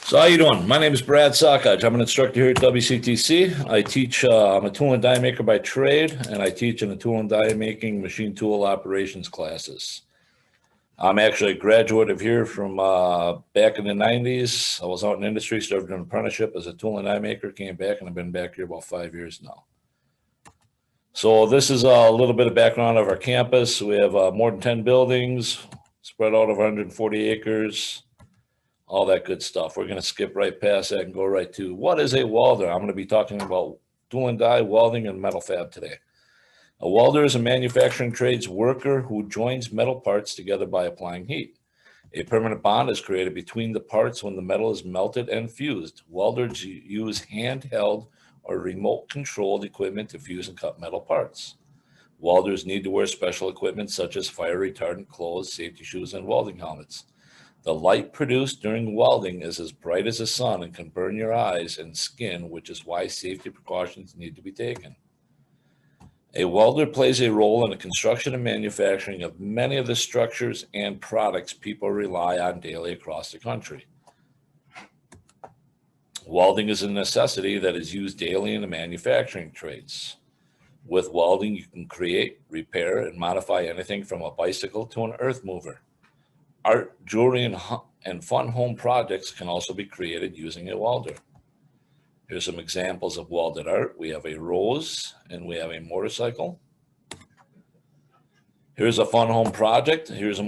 So how you doing? My name is Brad Sockage. I'm an instructor here at WCTC. I teach, I'm a tool and die maker by trade, and I teach in the tool and die making machine tool operations classes. I'm actually a graduate of here from back in the 90s. I was out in industry, started an apprenticeship as a tool and die maker, came back, and I've been back here about 5 years now. So this is a little bit of background of our campus. We have more than 10 buildings spread out over 140 acres. All that good stuff. We're going to skip right past that and go right to what is a welder. I'm going to be talking about tool and die, welding, and metal fab today. A welder is a manufacturing trades worker who joins metal parts together by applying heat. A permanent bond is created between the parts when the metal is melted and fused. Welders use handheld or remote controlled equipment to fuse and cut metal parts. Welders need to wear special equipment such as fire retardant clothes, safety shoes, and welding helmets. The light produced during welding is as bright as the sun and can burn your eyes and skin, which is why safety precautions need to be taken. A welder plays a role in the construction and manufacturing of many of the structures and products people rely on daily across the country. Welding is a necessity that is used daily in the manufacturing trades. With welding, you can create, repair, and modify anything from a bicycle to an earth mover. Art, jewelry, and fun home projects can also be created using a welder. Here's some examples of welded art. We have a rose and we have a motorcycle. Here's a fun home project. Here's a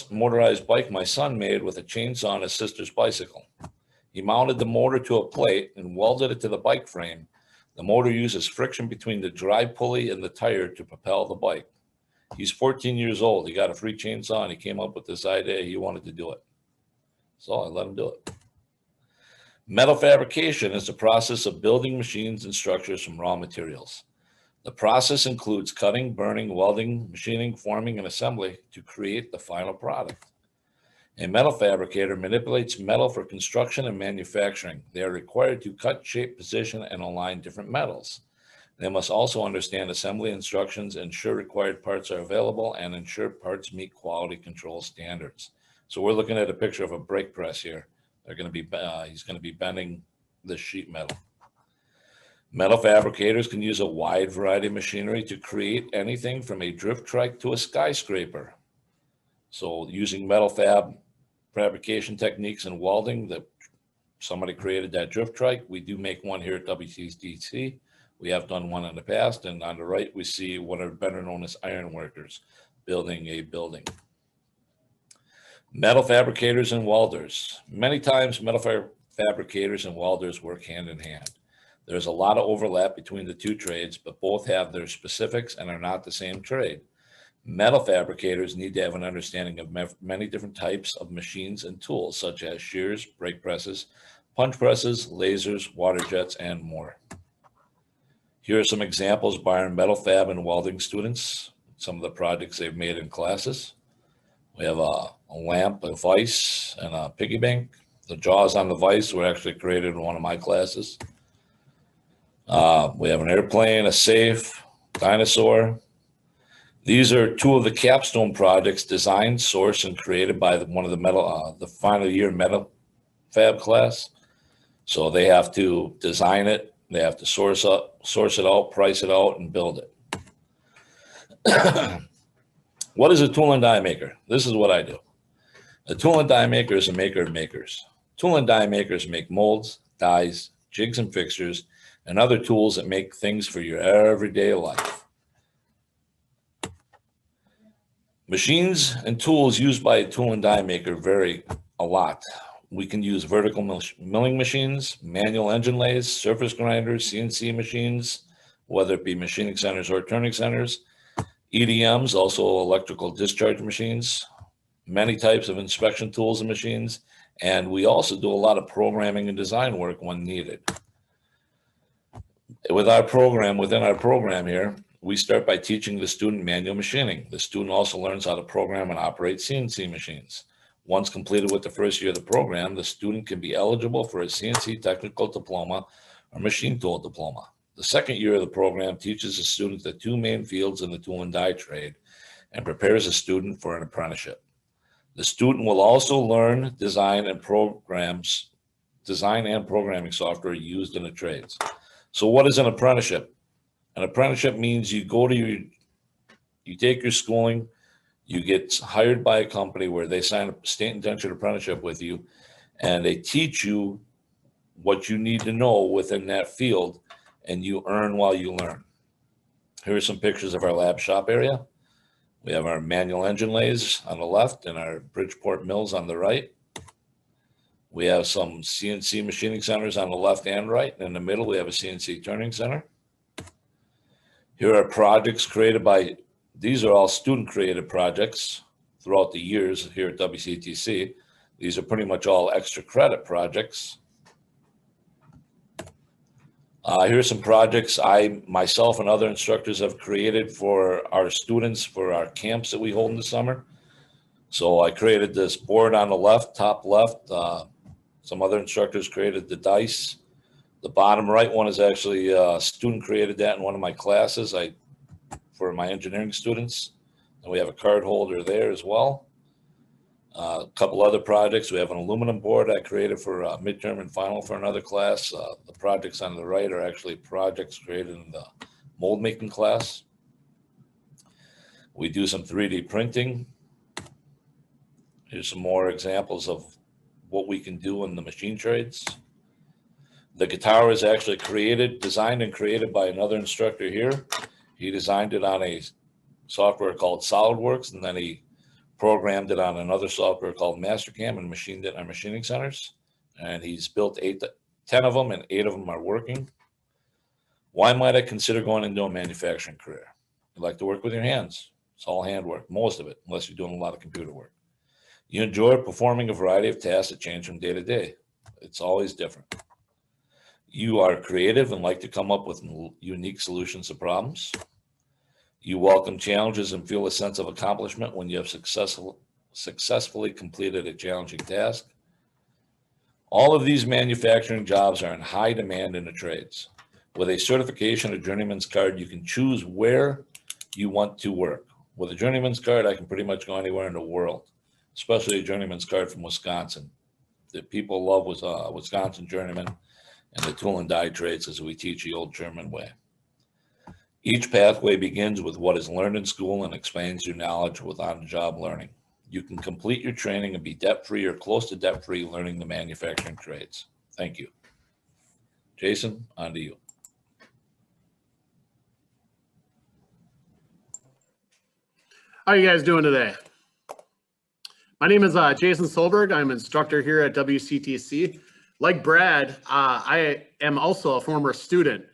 motorized bike my son made with a chainsaw on his sister's bicycle. He mounted the motor to a plate and welded it to the bike frame. The motor uses friction between the drive pulley and the tire to propel the bike. He's 14 years old. He got a free chainsaw and he came up with this idea. He wanted to do it. So I let him do it. Metal fabrication is the process of building machines and structures from raw materials. The process includes cutting, burning, welding, machining, forming, and assembly to create the final product. A metal fabricator manipulates metal for construction and manufacturing. They are required to cut, shape, position, and align different metals. They must also understand assembly instructions, ensure required parts are available, and ensure parts meet quality control standards. So we're looking at a picture of a brake press here. He's going to be bending the sheet metal. Metal fabricators can use a wide variety of machinery to create anything from a drift trike to a skyscraper. So using metal fabrication techniques and welding, that somebody created that drift trike. We do make one here at WCTC. We have done one in the past, and on the right, we see what are better known as iron workers building a building. Metal fabricators and welders. Many times, metal fabricators and welders work hand in hand. There's a lot of overlap between the two trades, but both have their specifics and are not the same trade. Metal fabricators need to have an understanding of many different types of machines and tools, such as shears, brake presses, punch presses, lasers, water jets, and more. Here are some examples by our metal fab and welding students, some of the projects they've made in classes. We have a lamp, a vise, and a piggy bank. The jaws on the vise were actually created in one of my classes. We have an airplane, a safe, dinosaur. These are two of the capstone projects designed, sourced, and created by one of the final year metal fab class. So they have to design it. They have to source it out, price it out, and build it. What is a tool and die maker? This is what I do. A tool and die maker is a maker of makers. Tool and die makers make molds, dies, jigs and fixtures, and other tools that make things for your everyday life. Machines and tools used by a tool and die maker vary a lot. We can use vertical milling machines, manual engine lathes, surface grinders, CNC machines, whether it be machining centers or turning centers, EDMs, also electrical discharge machines, many types of inspection tools and machines, and we also do a lot of programming and design work when needed. Within our program here, we start by teaching the student manual machining. The student also learns how to program and operate CNC machines. Once completed with the first year of the program, the student can be eligible for a CNC technical diploma or machine tool diploma. The second year of the program teaches the student the two main fields in the tool and die trade and prepares the student for an apprenticeship. The student will also learn, design, and programs design and programming software used in the trades. So what is an apprenticeship? An apprenticeship means you take your schooling, you get hired by a company where they sign a state indentured apprenticeship with you, and they teach you what you need to know within that field, and you earn while you learn. Here are some pictures of our lab shop area. We have our manual engine lathes on the left and our Bridgeport mills on the right. We have some CNC machining centers on the left and right. And in the middle, we have a CNC turning center. Here are projects created by, these are all student created projects throughout the years here at WCTC. These are pretty much all extra credit projects. Here's some projects I, myself, and other instructors have created for our students for our camps that we hold in the summer. So I created this board on the left, top left. Some other instructors created the dice. The bottom right one is actually a student created that in one of my classes for my engineering students. And we have a card holder there as well. A couple other projects. We have an aluminum board I created for midterm and final for another class. The projects on the right are actually projects created in the mold making class. We do some 3D printing. Here's some more examples of what we can do in the machine trades. The guitar is actually designed and created by another instructor here. He designed it on a software called SolidWorks, and then he programmed it on another software called Mastercam and machined it in our machining centers. And he's built 10 of them, and 8 of them are working. Why might I consider going into a manufacturing career? You like to work with your hands. It's all handwork, most of it, unless you're doing a lot of computer work. You enjoy performing a variety of tasks that change from day to day. It's always different. You are creative and like to come up with unique solutions to problems. You welcome challenges and feel a sense of accomplishment when you have successfully completed a challenging task. All of these manufacturing jobs are in high demand in the trades. With a certification or journeyman's card, you can choose where you want to work. With a journeyman's card, I can pretty much go anywhere in the world, especially a journeyman's card from Wisconsin. The people love Wisconsin journeyman and the tool and die trades, as we teach the old German way. Each pathway begins with what is learned in school and expands your knowledge with on-the-job learning. You can complete your training and be debt-free or close to debt-free learning the manufacturing trades. Thank you. Jason, on to you. How are you guys doing today? My name is Jason Solberg. I'm an instructor here at WCTC. Like Brad, I am also a former student.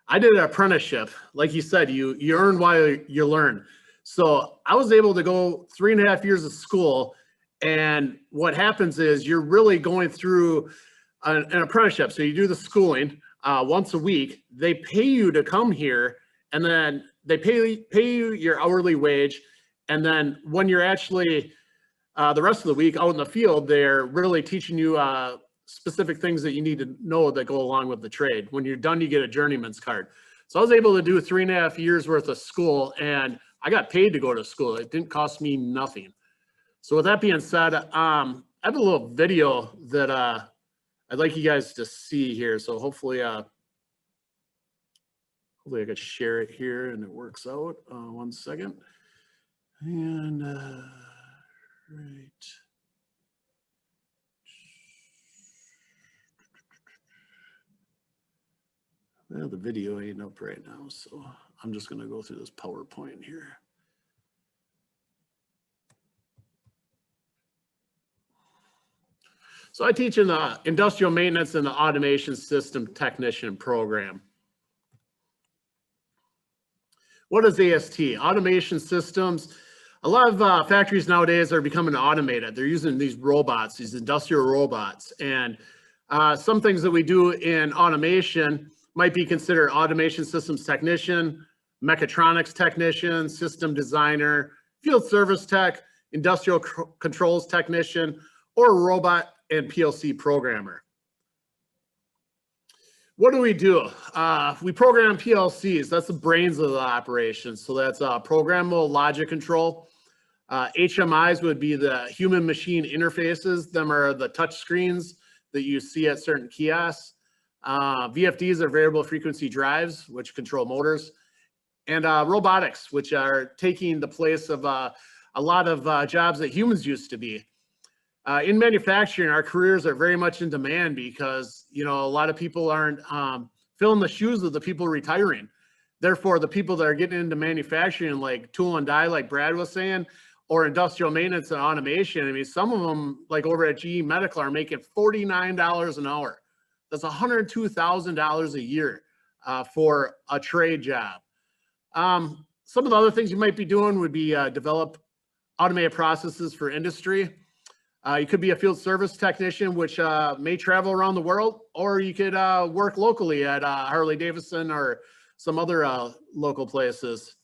I did an apprenticeship. Like you said, you earn while you learn. So I was able to go 3.5 years of school. And what happens is you're really going through an apprenticeship. So you do the schooling once a week. They pay you to come here, and then they pay you your hourly wage. And then when you're actually the rest of the week out in the field, they're really teaching you specific things that you need to know that go along with the trade. When you're done, you get a journeyman's card. So I was able to do 3.5 years worth of school, and I got paid to go to school. It didn't cost me nothing. So with that being said, I have a little video that I'd like you guys to see here. So hopefully I could share it here and it works out. 1 second. And right. Well, the video ain't up right now, so I'm just going to go through this PowerPoint here. So I teach in the industrial maintenance and the automation system technician program. What is AST? Automation systems. A lot of factories nowadays are becoming automated. They're using these robots, these industrial robots. And some things that we do in automation might be considered automation systems technician, mechatronics technician, system designer, field service tech, industrial controls technician, or robot and PLC programmer. What do? We program PLCs. That's the brains of the operation. So that's programmable logic control. HMIs would be the human machine interfaces. Them are the touch screens that you see at certain kiosks. VFDs are variable frequency drives, which control motors, and robotics, which are taking the place of a lot of jobs that humans used to be. In manufacturing, our careers are very much in demand because, a lot of people aren't filling the shoes of the people retiring. Therefore, the people that are getting into manufacturing, like tool and die, like Brad was saying, or industrial maintenance and automation, I mean, some of them, like over at GE Medical, are making $49 an hour. That's $102,000 a year for a trade job. Some of the other things you might be doing would be develop automated processes for industry. You could be a field service technician, which may travel around the world, or you could work locally at Harley Davidson or some other local places.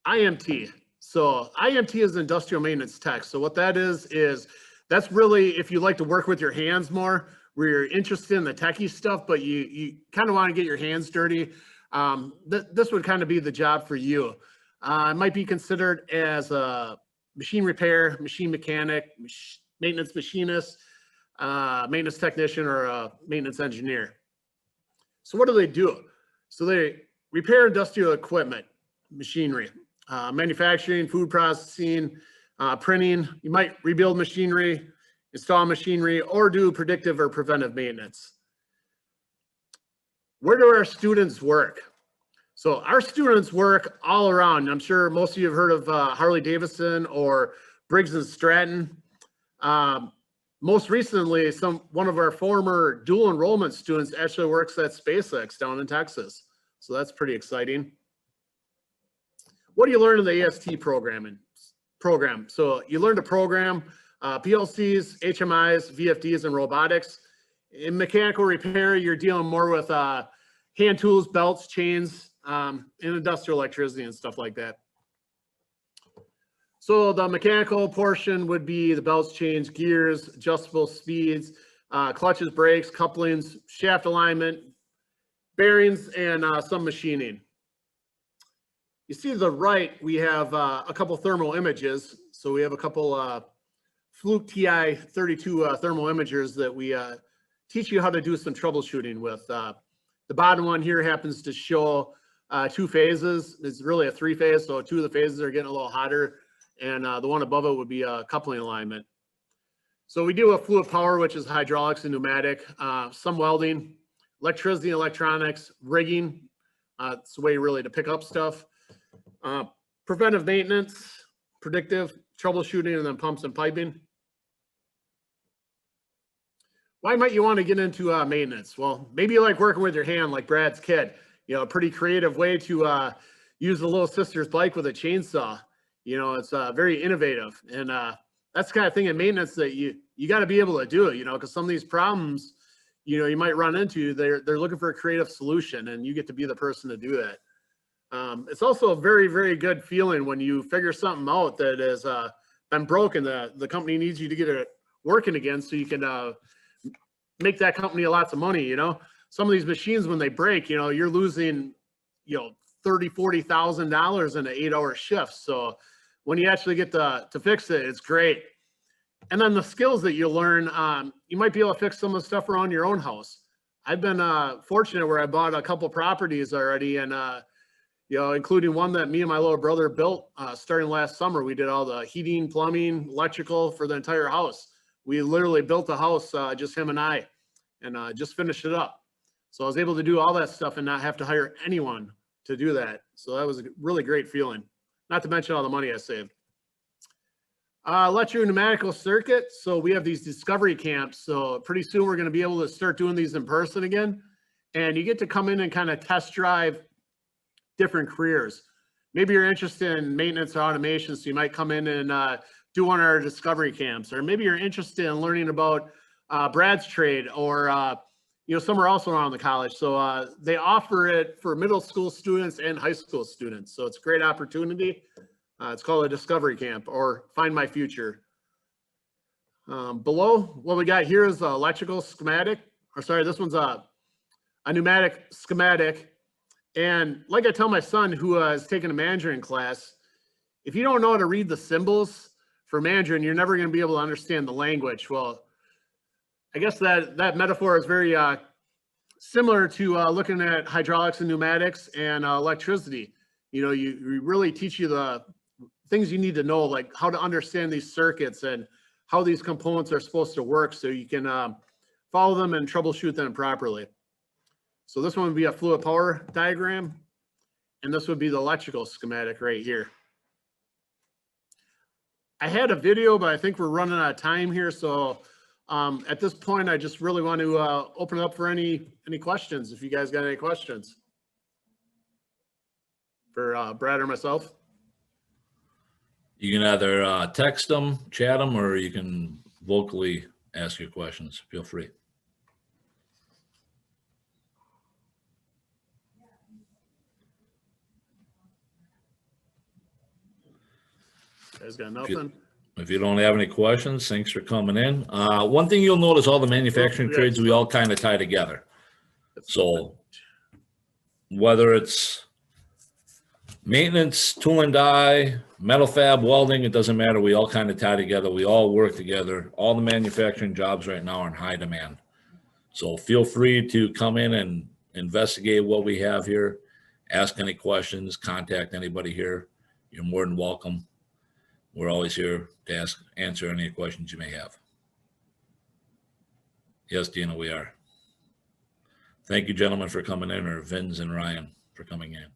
IMT. So IMT is industrial maintenance tech. So what that is that's really if you like to work with your hands more, where you're interested in the techie stuff, but you kind of want to get your hands dirty. This would kind of be the job for you. It might be considered as a machine repair, machine mechanic, maintenance machinist, maintenance technician, or a maintenance engineer. So what do? So they repair industrial equipment, machinery, manufacturing, food processing, printing. You might rebuild machinery, install machinery, or do predictive or preventive maintenance. Where do our students work? So our students work all around. I'm sure most of you have heard of Harley Davidson or Briggs & Stratton. Most recently, one of our former dual enrollment students actually works at SpaceX down in Texas. So that's pretty exciting. What do you learn in the AST program? So you learn to program PLCs, HMIs, VFDs, and robotics. In mechanical repair, you're dealing more with hand tools, belts, chains, and industrial electricity and stuff like that. So the mechanical portion would be the belts, chains, gears, adjustable speeds, clutches, brakes, couplings, shaft alignment, bearings, and some machining. You see to the right, we have a couple thermal images. So we have a couple Fluke TI-32 thermal imagers that we teach you how to do some troubleshooting with. The bottom one here happens to show 2 phases. It's really a 3-phase, so 2 of the phases are getting a little hotter, and the one above it would be a coupling alignment. So we do a fluid power, which is hydraulics and pneumatic, some welding, electricity, electronics, rigging. It's a way really to pick up stuff. Preventive maintenance, predictive, troubleshooting, and then pumps and piping. Why might you want to get into maintenance? Well, maybe you like working with your hand like Brad's kid. A pretty creative way to use the little sister's bike with a chainsaw. It's very innovative. And that's the kind of thing in maintenance that you got to be able to do, because some of these problems, you might run into, they're looking for a creative solution, and you get to be the person to do that. It's also a very, very good feeling when you figure something out that has been broken. The company needs you to get it working again so you can make that company lots of money. Some of these machines, when they break, you're losing, $30,000, $40,000 in an 8-hour shift. So when you actually get to fix it, it's great. And then the skills that you learn, you might be able to fix some of the stuff around your own house. I've been fortunate where I bought a couple properties already, and including one that me and my little brother built starting last summer. We did all the heating, plumbing, electrical for the entire house. We literally built the house, just him and I, and just finished it up. So I was able to do all that stuff and not have to hire anyone to do that. So that was a really great feeling, not to mention all the money I saved. Electro-pneumatical circuit. So we have these discovery camps. So pretty soon we're going to be able to start doing these in person again. And you get to come in and kind of test drive different careers. Maybe you're interested in maintenance or automation, so you might come in and do one of our discovery camps. Or maybe you're interested in learning about Brad's trade or somewhere else around the college. So they offer it for middle school students and high school students. So it's a great opportunity. It's called a discovery camp or Find My Future. Below, what we got here is an electrical schematic. Or sorry, this one's a pneumatic schematic. And like I tell my son who is taking a management class, if you don't know how to read the symbols for Mandarin, you're never going to be able to understand the language. Well, I guess that metaphor is very similar to looking at hydraulics and pneumatics and electricity. You know, you really teach you the things you need to know, like how to understand these circuits and how these components are supposed to work so you can follow them and troubleshoot them properly. So this one would be a fluid power diagram, and this would be the electrical schematic right here. I had a video, but I think we're running out of time here. So at this point, I just really want to open it up for any questions, if you guys got any questions for Brad or myself. You can either text them, chat them, or you can vocally ask your questions. Feel free. You guys got nothing? If you don't have any questions, thanks for coming in. One thing you'll notice, all the manufacturing trades, we all kind of tie together. So whether it's maintenance, tool and die, metal fab, welding, it doesn't matter. We all kind of tie together. We all work together. All the manufacturing jobs right now are in high demand. So feel free to come in and investigate what we have here. Ask any questions, contact anybody here. You're more than welcome. We're always here to answer any questions you may have. Yes, Dina, we are. Thank you, gentlemen, for coming in, or Vince and Ryan for coming in.